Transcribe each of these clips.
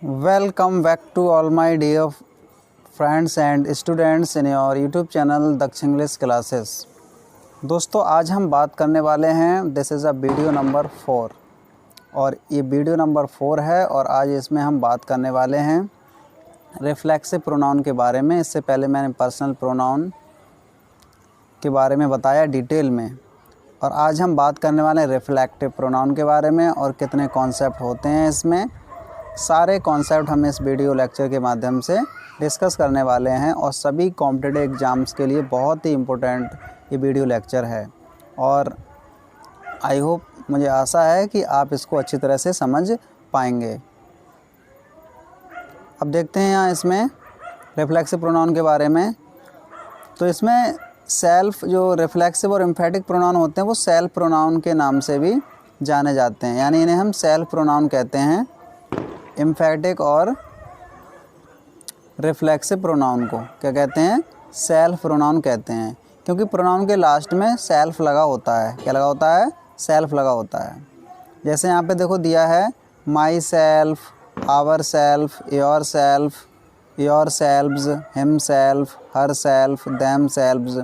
Welcome back to all my dear friends and students in your YouTube channel Daksh English classes. दोस्तों आज हम बात करने वाले हैं, this is a video number 4 और ये वीडियो नंबर 4 है और आज इसमें हम बात करने वाले हैं रिफ्लेक्सिव प्रोनाउन के बारे में। इससे पहले मैंने पर्सनल प्रोनाउन के बारे में बताया डिटेल में, और आज हम बात करने वाले हैं रिफ्लेक्टिव प्रोनाउन के बारे में और कितने कॉन्सेप्ट होते हैं इसमें। सारे कॉन्सेप्ट हम इस वीडियो लेक्चर के माध्यम से डिस्कस करने वाले हैं और सभी कॉम्पिटिटिव एग्ज़ाम्स के लिए बहुत ही इम्पोर्टेंट ये वीडियो लेक्चर है और आई होप, मुझे आशा है कि आप इसको अच्छी तरह से समझ पाएंगे। अब देखते हैं यहाँ इसमें रिफ्लेक्सिव प्रोनाउन के बारे में। तो इसमें सेल्फ, जो रिफ्लेक्सिव और एम्फेटिक प्रोनाउन होते हैं वो सेल्फ प्रोनाउन के नाम से भी जाने जाते हैं, यानी इन्हें हम सेल्फ प्रोनाउन कहते हैं। एम्फेटिक और रिफ्लेक्सिव प्रोनाउन को क्या कहते हैं? सेल्फ प्रोनाउन कहते हैं, क्योंकि प्रोनाउन के लास्ट में सेल्फ लगा होता है। क्या लगा होता है? सेल्फ लगा होता है। जैसे यहाँ पे देखो दिया है myself, ourself, yourself, yourselves, himself, herself, themselves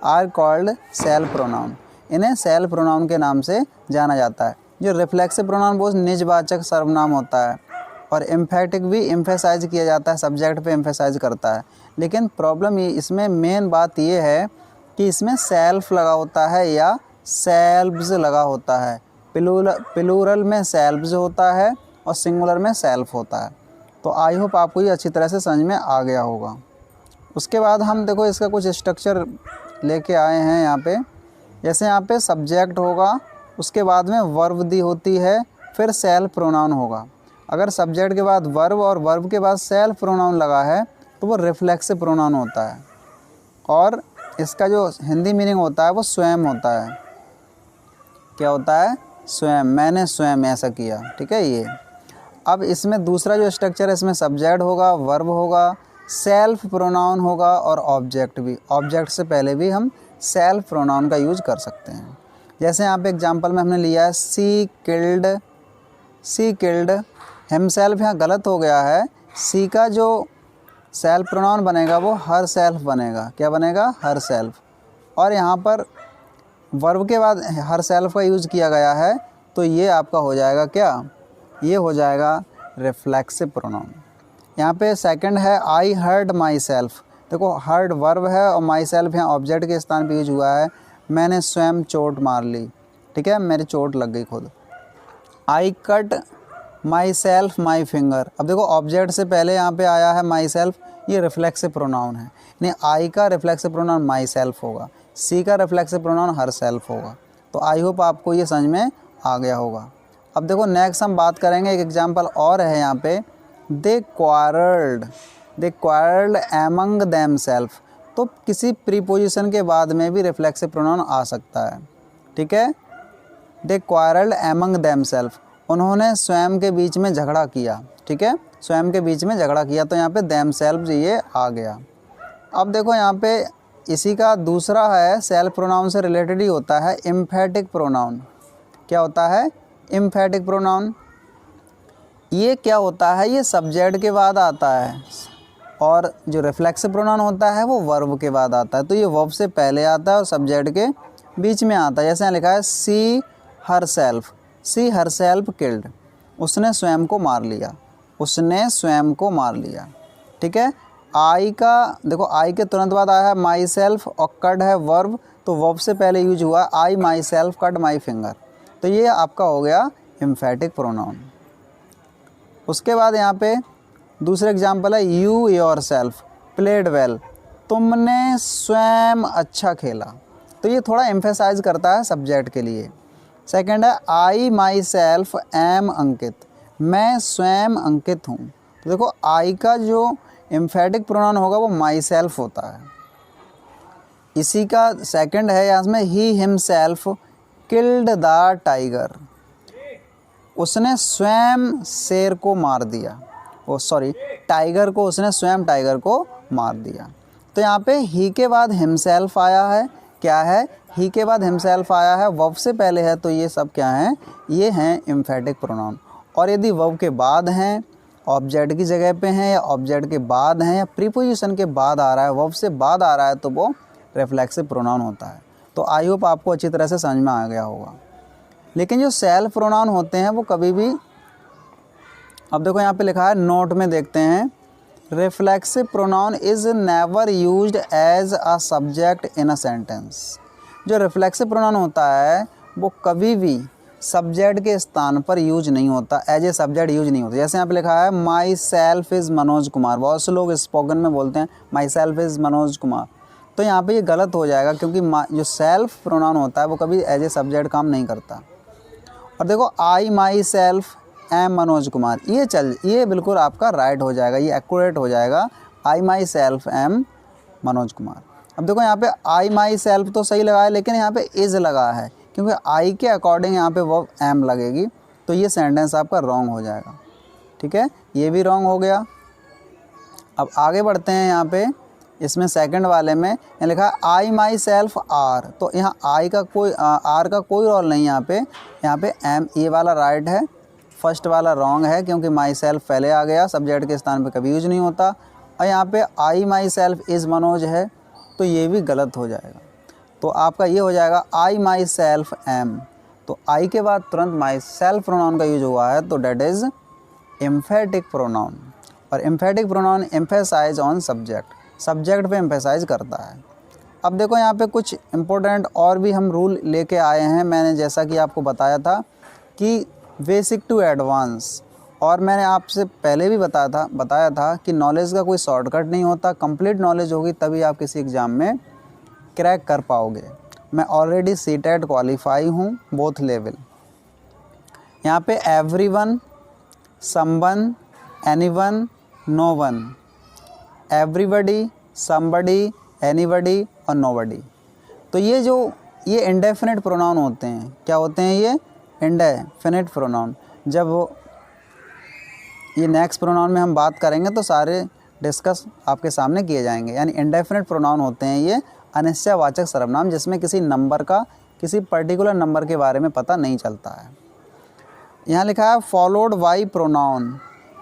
are called self pronoun. इन्हें सेल्फ प्रोनाउन के नाम से जाना जाता है। जो रिफ्लेक्सिव प्रोनाउन वो निजवाचक सर्वनाम होता है और एम्फेटिक भी एम्फेसाइज किया जाता है, सब्जेक्ट पे एम्फेसाइज करता है। लेकिन प्रॉब्लम ये, इसमें मेन बात ये है कि इसमें सेल्फ लगा होता है या सेल्व्स लगा होता है। प्लूरल में सेल्व्स होता है और सिंगुलर में सेल्फ होता है। तो आई होप आपको ये अच्छी तरह से समझ में आ गया होगा। उसके बाद हम देखो इसका कुछ स्ट्रक्चर लेके आए हैं यहाँ पे। जैसे यहाँ पे सब्जेक्ट होगा, उसके बाद में वर्ब दी होती है, फिर सेल्फ प्रोनाउन होगा। अगर सब्जेक्ट के बाद वर्ब और वर्ब के बाद सेल्फ प्रोनाउन लगा है तो वो रिफ्लेक्सिव प्रोनाउन होता है और इसका जो हिंदी मीनिंग होता है वो स्वयं होता है। क्या होता है? स्वयं, मैंने स्वयं ऐसा किया। ठीक है ये। अब इसमें दूसरा जो स्ट्रक्चर है, इसमें सब्जेक्ट होगा, वर्ब होगा, सेल्फ प्रोनाउन होगा और ऑब्जेक्ट भी। ऑब्जेक्ट से पहले भी हम सेल्फ प्रोनाउन का यूज कर सकते हैं। जैसे यहाँ पे एग्जांपल में हमने लिया है सी किल्ड, सी किल्ड। हिमसेल्फ यहाँ गलत हो गया है। सी का जो सेल्फ प्रोनाउन बनेगा वो हर सेल्फ बनेगा। क्या बनेगा? Her self. और यहाँ पर वर्ब के बाद हर सेल्फ का यूज़ किया गया है, तो ये आपका हो जाएगा क्या? ये हो जाएगा रिफ्लेक्सिव प्रोनाउन। यहाँ पे सेकंड है आई हर्ड माई सेल्फ। देखो हर्ड वर्ब है और माई सेल्फ यहाँ ऑब्जेक्ट के स्थान पे यूज हुआ है। मैंने स्वयं चोट मार ली। ठीक है, मेरी चोट लग गई खुद। I cut my self my finger. अब देखो ऑब्जेक्ट से पहले यहाँ पे आया है माई सेल्फ, ये रिफ्लेक्सिव प्रोनाउन है। यानी आई का रिफ्लेक्सिव प्रोनाउन माई सेल्फ होगा, सी का रिफ्लेक्सिव प्रोनाउन हर सेल्फ होगा। तो आई होप आपको ये समझ में आ गया होगा। अब देखो नेक्स्ट हम बात करेंगे, एक एग्जाम्पल और है यहाँ पे, दे क्वारल्ड, दे क्वारल्ड एमंग देम सेल्फ। तो किसी प्रीपोजिशन के बाद में भी रिफ्लेक्सिव प्रोनाउन आ सकता है। ठीक है, they quarrelled among them self, उन्होंने स्वयं के बीच में झगड़ा किया। ठीक है, स्वयं के बीच में झगड़ा किया, तो यहाँ पे देम सेल्फ ये आ गया। अब देखो यहाँ पे इसी का दूसरा है, सेल्फ प्रोनाउन से रिलेटेड ही होता है, एम्फेटिक प्रोनाउन। क्या होता है? Emphatic pronoun. ये क्या होता है? ये सब्जेक्ट के बाद आता है और जो रिफ्लेक्सिव प्रोनाउन होता है वो वर्ब के बाद आता है। तो ये वर्ब से पहले आता है और सब्जेक्ट के बीच में आता है। जैसे यहाँ लिखा है सी हर सेल्फ, सी हर सेल्फ किल्ड, उसने स्वयं को मार लिया, उसने स्वयं को मार लिया। ठीक है, आई का देखो, आई के तुरंत बाद आया है माई सेल्फ और कट है वर्ब, तो वर्ब से पहले यूज हुआ I myself cut my finger. तो ये आपका हो गया एम्फेटिक प्रोनाउन। उसके बाद यहाँ पे दूसरा एग्जाम्पल है you your self played well, तुमने स्वयं अच्छा खेला। तो ये थोड़ा एम्फेसाइज करता है सब्जेक्ट के लिए। सेकंड है आई माई सेल्फ एम अंकित, मैं स्वयं अंकित हूँ। तो देखो आई का जो एम्फेटिक प्रोनाउन होगा वो माई सेल्फ होता है। इसी का सेकंड है यहाँ में he himself killed the tiger, उसने स्वयं शेर को मार दिया। टाइगर को, उसने स्वयं टाइगर को मार दिया। तो यहाँ पे ही के बाद हिमसेल्फ आया है। क्या है? ही के बाद हिमसेल्फ आया है, वर्ब से पहले है, तो ये सब क्या हैं? ये हैं एम्फेटिक प्रोनाउन। और यदि वर्ब के बाद हैं ऑब्जेक्ट की जगह पे हैं या ऑब्जेक्ट के बाद हैं या प्रीपोजिशन के बाद आ रहा है, वर्ब से बाद आ रहा है, तो वो रिफ्लेक्सिव प्रोनाउन होता है। तो आई होप आपको अच्छी तरह से समझ में आ गया होगा। लेकिन जो सेल्फ प्रोनाउन होते हैं वो कभी भी, अब देखो यहाँ पे लिखा है, नोट में देखते हैं, reflexive pronoun is never used as a subject in a sentence. जो रिफ्लेक्सिव प्रोनाउन होता है वो कभी भी सब्जेक्ट के स्थान पर यूज नहीं होता, एज ए सब्जेक्ट यूज नहीं होता। जैसे यहाँ पे लिखा है my self is Manoj Kumar, बहुत से लोग स्पोकन में बोलते हैं my self is Manoj Kumar, तो यहाँ पे ये गलत हो जाएगा, क्योंकि जो सेल्फ प्रोनाउन होता है वो कभी एज ए सब्जेक्ट काम नहीं करता। और देखो I myself am Manoj Kumar, ये बिल्कुल आपका राइट हो जाएगा, ये एक्यूरेट हो जाएगा, I myself am Manoj Kumar. अब देखो यहाँ पे आई माई सेल्फ तो सही लगा है, लेकिन यहाँ पे इज़ लगा है, क्योंकि आई के अकॉर्डिंग यहाँ पे वो एम लगेगी, तो ये सेंटेंस आपका रॉन्ग हो जाएगा। ठीक है, ये भी रॉन्ग हो गया। अब आगे बढ़ते हैं, यहाँ पे इसमें सेकंड वाले में लिखा है आई माई सेल्फ आर, तो यहाँ आई का कोई आर का कोई रोल नहीं यहाँ पे एम, ये वाला राइट है, फर्स्ट वाला रॉन्ग है, क्योंकि माई सेल्फ पहले आ गया, सब्जेक्ट के स्थान पे कभी यूज नहीं होता। और यहाँ पे आई माई सेल्फ इज़ मनोज है, तो ये भी गलत हो जाएगा। तो आपका ये हो जाएगा आई माई सेल्फ एम, तो आई के बाद तुरंत माई सेल्फ प्रोनाउन का यूज हुआ है, तो डेट इज़ एम्फेटिक प्रोनाउन। और emphatic pronoun emphasise on subject पे एम्फेसाइज करता है। अब देखो यहाँ पे कुछ इम्पोर्टेंट और भी हम रूल लेके आए हैं। मैंने जैसा कि आपको बताया था कि बेसिक टू एडवांस, और मैंने आपसे पहले भी बताया था कि नॉलेज का कोई शॉर्टकट नहीं होता, कंप्लीट नॉलेज होगी तभी आप किसी एग्ज़ाम में क्रैक कर पाओगे। मैं ऑलरेडी सीटेट क्वालिफाई हूँ बोथ लेवल। यहाँ पे everyone, someone, anyone, no one, everybody, somebody, anybody और नोबडी। तो ये इंडेफिनिट प्रोनाउन होते हैं। क्या होते हैं ये? Indefinite pronoun. जब ये नेक्स्ट प्रोनाउन में हम बात करेंगे तो सारे डिस्कस आपके सामने किए जाएंगे। यानी इंडेफिनिट प्रोनाउन होते हैं ये अनिश्चयवाचक सर्वनाम, जिसमें किसी नंबर का, किसी पर्टिकुलर नंबर के बारे में पता नहीं चलता है। यहाँ लिखा है फॉलोड बाई प्रोनाउन,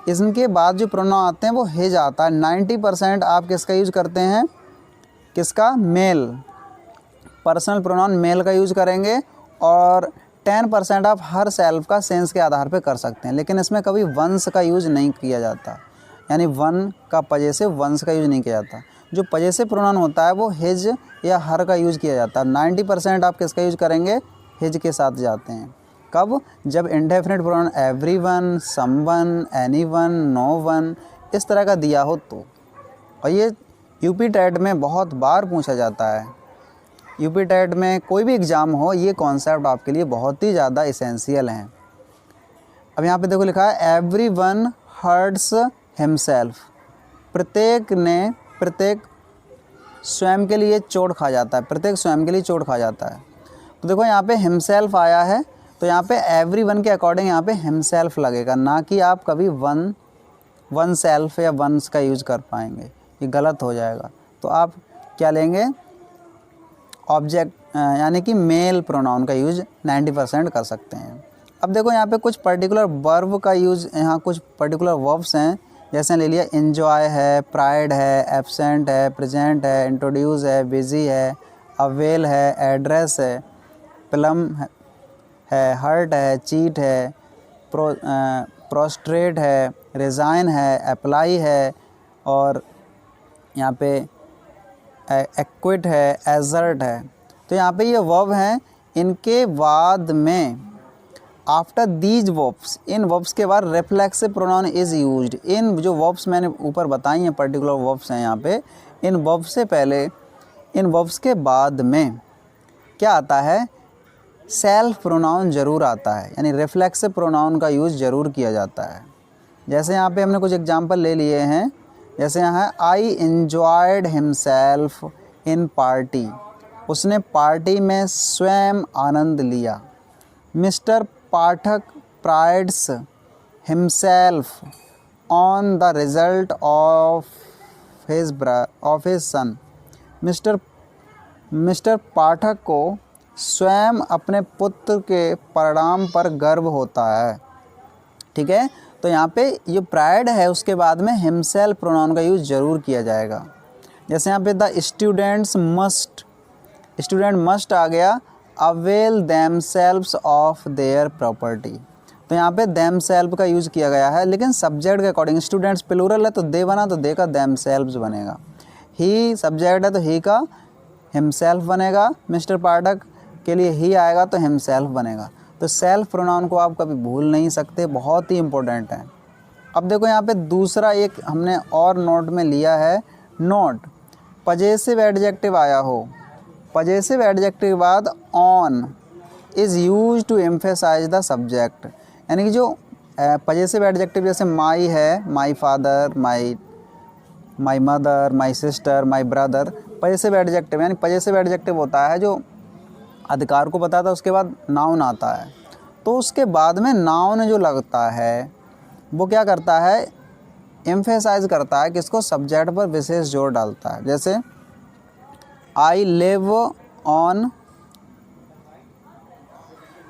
इसके बाद जो प्रोनाउन आते हैं वो हिज आता है। 90% आप किसका यूज़ करते हैं? किसका? मेल। पर्सनल प्रोनाउन मेल का यूज़ करेंगे, और 10% आप हर सेल्फ का सेंस के आधार पे कर सकते हैं, लेकिन इसमें कभी वंस का यूज़ नहीं किया जाता। यानी वन का पजेसिव, वंस का यूज़ नहीं किया जाता। जो पजेसिव प्रोनाउन होता है वो हिज या हर का यूज़ किया जाता है। 90% आप किसका यूज़ करेंगे? हिज के साथ जाते हैं। कब? जब indefinite pronoun everyone, someone, anyone, no one इस तरह का दिया हो तो। और ये यूपी टेट में बहुत बार पूछा जाता है। यूपी टेट में कोई भी एग्ज़ाम हो, ये कॉन्सेप्ट आपके लिए बहुत ही ज़्यादा इसेंशियल हैं। अब यहाँ पे देखो लिखा है एवरीवन हर्ट्स हिमसेल्फ, प्रत्येक स्वयं के लिए चोट खा जाता है, प्रत्येक स्वयं के लिए चोट खा जाता है। तो देखो यहाँ पे हिमसेल्फ आया है, तो यहाँ पे एवरीवन के अकॉर्डिंग यहाँ पे हिमसेल्फ लगेगा, ना कि आप कभी वन सेल्फ या वंस का यूज़ कर पाएंगे, ये गलत हो जाएगा। तो आप क्या लेंगे? ऑब्जेक्ट यानी कि मेल प्रोनाउन का यूज़ 90% कर सकते हैं। अब देखो यहाँ पे कुछ पर्टिकुलर वर्ब का यूज़, यहाँ कुछ पर्टिकुलर वर्ब्स हैं, जैसे ले लिया एन्जॉय है, प्राइड है, एब्सेंट है, प्रेजेंट है, इंट्रोड्यूस है, बिजी है, अवेल है, एड्रेस है, प्लम है, हर्ट है, चीट है, प्रोस्ट्रेट है, रिज़ाइन है, अप्लाई है, और यहाँ पे एक्विट है, एजर्ट है। तो यहाँ पे ये वर्ब हैं, इनके बाद में after these verbs, in verbs के बाद रिफ्लेक्सिव प्रोनाउन इज़ यूज्ड। इन जो वर्ब्स मैंने ऊपर बताई हैं, पर्टिकुलर वर्ब्स हैं यहाँ पे, इन वर्ब्स से पहले, इन वर्ब्स के बाद में क्या आता है? सेल्फ प्रोनाउन ज़रूर आता है, यानी रिफ्लेक्सिव प्रोनाउन का यूज़ ज़रूर किया जाता है। जैसे यहाँ पे हमने कुछ एग्जांपल ले लिए हैं, जैसे यहाँ है I enjoyed himself in party, उसने पार्टी में स्वयं आनंद लिया। Mister Pathak prides himself on the result of his son, mister Pathak को स्वयं अपने पुत्र के परिणाम पर गर्व होता है। ठीक है, तो यहाँ पे ये प्राइड है उसके बाद में हिमसेल्फ प्रोनाउन का यूज़ ज़रूर किया जाएगा। जैसे यहाँ पे the students must, student must आ गया, avail themselves of their property. तो यहाँ पे देमसेल्फ का यूज़ किया गया है, लेकिन सब्जेक्ट के अकॉर्डिंग। स्टूडेंट्स प्लूरल है तो दे बना, तो दे का देमसेल्व्स बनेगा। ही सब्जेक्ट है तो ही का हिमसेल्फ बनेगा। मिस्टर पाठक के लिए ही आएगा तो हिमसेल्फ बनेगा। तो सेल्फ प्रोनाउन को आप कभी भूल नहीं सकते, बहुत ही इंपॉर्टेंट है। अब देखो यहाँ पे दूसरा एक हमने और नोट में लिया है, नोट पजेसिव एडजेक्टिव आया हो, पजेसिव एडजेक्टिव के बाद own is use to emphasise the subject. यानी कि जो पजेसिव एडजेक्टिव जैसे माई है, my father, my mother, my sister, my brother, possessive adjective. यानी पजेसिव एडजेक्टिव होता है जो अधिकार को बताता है, उसके बाद नाउन आता है। तो उसके बाद में नाउन जो लगता है वो क्या करता है, एम्फेसाइज करता है किसको, सब्जेक्ट पर विशेष जोर डालता है। जैसे I live on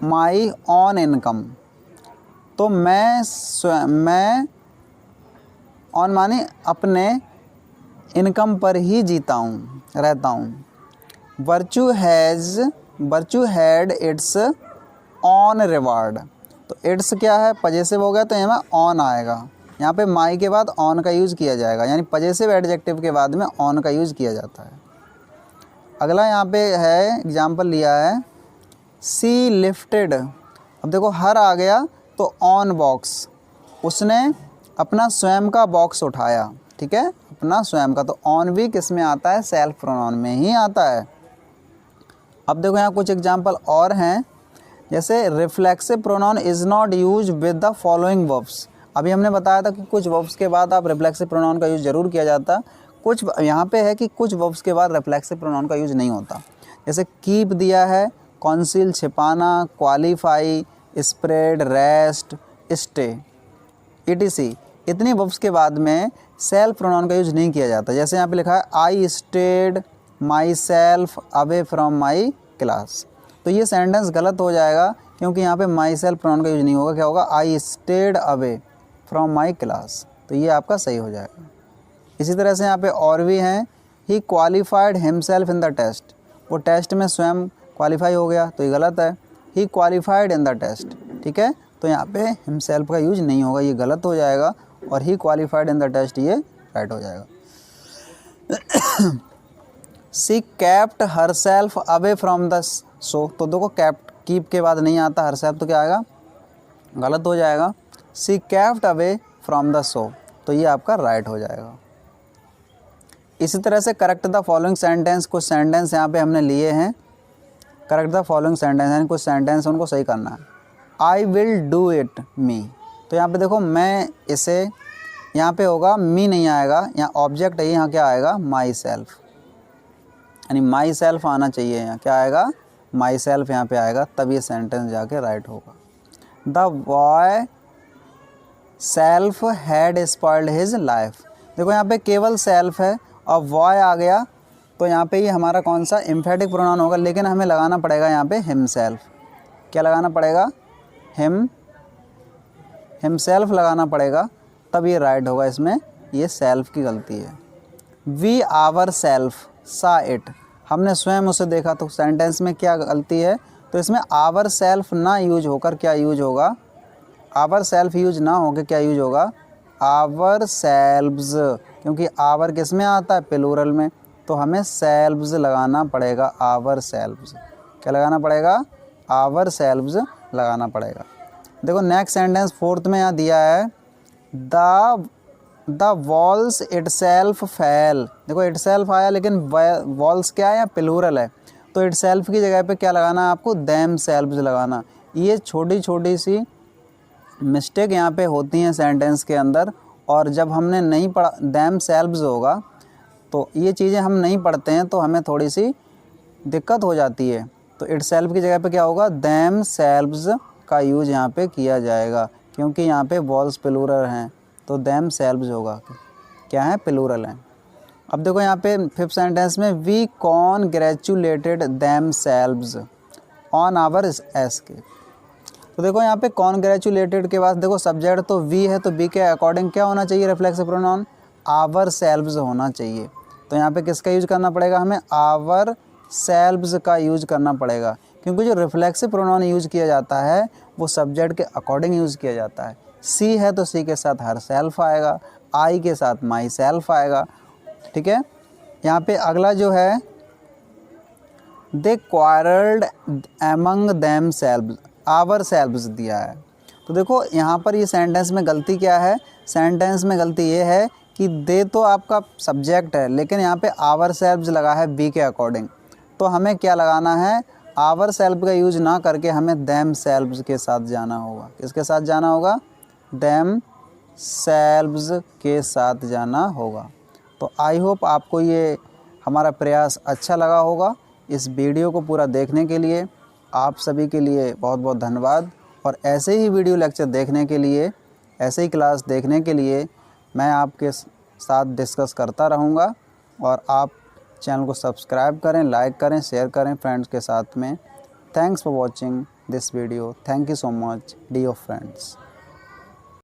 my on income, तो मैं ऑन माने अपने इनकम पर ही जीता हूँ, रहता हूँ। Virtue had it's on reward, तो इट्स क्या है, पजेसिव हो गया तो यहाँ ऑन आएगा। यहाँ पे माई के बाद ऑन का यूज़ किया जाएगा, यानी पजेसिव एडजेक्टिव के बाद में ऑन का यूज़ किया जाता है। अगला यहाँ पे है एग्जाम्पल लिया है, सी लिफ्टेड। अब देखो हर आ गया तो ऑन बॉक्स, उसने अपना स्वयं का बॉक्स उठाया, ठीक है, अपना स्वयं का। तो ऑन भी किस में आता है, सेल्फ प्रोनाउन में ही आता है। अब देखो यहाँ कुछ एग्जाम्पल और हैं, जैसे reflexive pronoun is not use with the following verbs. अभी हमने बताया था कि कुछ वर्ब्स के बाद आप रिफ्लेक्सिव प्रोनाउन का यूज़ ज़रूर किया जाता, कुछ यहाँ पे है कि कुछ वर्ब्स के बाद रिफ्लेक्सिव प्रोनाउन का यूज़ नहीं होता। जैसे कीप दिया है, कॉन्सील छिपाना, qualify, spread, rest, stay, etc। इतनी वर्ब्स के बाद में सेल्फ प्रोनाउन का यूज़ नहीं किया जाता। जैसे यहाँ पे लिखा है I stayed my self away from my class, तो ये सेंटेंस गलत हो जाएगा क्योंकि यहाँ पे माई सेल्फ प्रोनाउन का यूज़ नहीं होगा। क्या होगा, I stayed away from my class, तो ये आपका सही हो जाएगा। इसी तरह से यहाँ पे और भी हैं, he qualified himself in the test, वो टेस्ट में स्वयं क्वालिफाई हो गया, तो ये गलत है। He qualified in the test, ठीक है, तो यहाँ पे हिमसेल्फ का यूज नहीं होगा, ये गलत हो जाएगा। और he qualified in the test ये राइट हो जाएगा। She kept herself away from the show, तो देखो कैप्ट कीप के बाद नहीं आता हर सेल्फ, तो क्या आएगा, गलत हो जाएगा। She kept away from the show, तो ये आपका राइट हो जाएगा। इसी तरह से करेक्ट द फॉलोइंग सेंटेंस, कुछ सेंटेंस यहाँ पे हमने लिए हैं। करेक्ट द फॉलोइंग सेंटेंस यानी कुछ सेंटेंस उनको सही करना है। आई विल डू इट मी, तो यहाँ पे देखो मैं इसे, यहाँ पे होगा मी नहीं आएगा, यहाँ ऑब्जेक्ट है, यहाँ क्या आएगा, माई सेल्फ, यानी माई सेल्फ आना चाहिए, यहाँ क्या आएगा, माई सेल्फ यहाँ पे आएगा, तब ये सेंटेंस जाके राइट होगा। The boy self had spoiled his life, देखो यहाँ पे केवल सेल्फ है और बॉय आ गया, तो यहाँ पे ये हमारा कौन सा एम्फेटिक प्रोनाउन होगा, लेकिन हमें लगाना पड़ेगा यहाँ पे हिमसेल्फ। क्या लगाना पड़ेगा, हिमसेल्फ लगाना पड़ेगा, तब ये राइट होगा। इसमें ये सेल्फ की गलती है। वी आवर सेल्फ सा इट, हमने स्वयं उसे देखा, तो सेंटेंस में क्या गलती है, तो इसमें आवर सेल्फ ना यूज होकर क्या यूज होगा, आवर सेल्फ यूज ना होकर क्या यूज होगा, आवर सेल्व्स, क्योंकि आवर किस में आता है, प्लूरल में, तो हमें सेल्व्स लगाना पड़ेगा, आवर सेल्व्स। क्या लगाना पड़ेगा, आवर सेल्व्स लगाना पड़ेगा। देखो नेक्स्ट सेंटेंस फोर्थ में यहाँ दिया है, the walls it self fail, देखो इट सेल्फ आया लेकिन वॉल्स क्या है, प्लूरल है, तो इट सेल्फ की जगह पे क्या लगाना है आपको, देम सेल्व्स लगाना। ये छोटी छोटी सी मिस्टेक यहाँ पे होती हैं सेंटेंस के अंदर, और जब हमने नहीं पढ़ा देम सेल्व्स होगा, तो ये चीज़ें हम नहीं पढ़ते हैं तो हमें थोड़ी सी दिक्कत हो जाती है। तो इट सेल्फ की जगह पे क्या होगा, देम सेल्व्स का यूज यहाँ पे किया जाएगा, क्योंकि यहाँ पे वॉल्स प्लूरल हैं, तो देम सेल्व्स होगा, क्या है, प्लूरल हैं। अब देखो यहाँ पे फिफ्थ सेंटेंस में, we congratulated themselves on our escape, तो देखो यहाँ पे कॉन्ग्रेचुलेटेड के बाद देखो सब्जेक्ट तो वी है, तो वी के अकॉर्डिंग क्या होना चाहिए रिफ्लेक्सिव प्रोनाउन, आवर सेल्व्स होना चाहिए। तो यहाँ पे किसका यूज करना पड़ेगा, हमें आवर सेल्व्स का यूज करना पड़ेगा, क्योंकि जो रिफ्लेक्सिव प्रोनाउन यूज किया जाता है वो सब्जेक्ट के अकॉर्डिंग यूज किया जाता है। सी है तो सी के साथ हर सेल्फ आएगा, आई के साथ माई सेल्फ आएगा, ठीक है। यहाँ पे अगला जो है they quarrelled among themselves, ourselves दिया है। तो देखो यहाँ पर ये सेंटेंस में गलती क्या है, सेंटेंस में गलती ये है कि दे तो आपका सब्जेक्ट है, लेकिन यहाँ पे आवर सेल्व्स लगा है बी के अकॉर्डिंग। तो हमें क्या लगाना है, आवर सेल्फ का यूज ना करके हमें देम सेल्व्स के साथ जाना होगा। किसके साथ जाना होगा, देम सेल्व्स के साथ जाना होगा। तो आई होप आपको ये हमारा प्रयास अच्छा लगा होगा। इस वीडियो को पूरा देखने के लिए आप सभी के लिए बहुत बहुत धन्यवाद। और ऐसे ही वीडियो लेक्चर देखने के लिए, ऐसे ही क्लास देखने के लिए मैं आपके साथ डिस्कस करता रहूँगा। और आप चैनल को सब्सक्राइब करें, लाइक करें, शेयर करें फ्रेंड्स के साथ में। Thanks for watching this video. Thank you so much dear friends.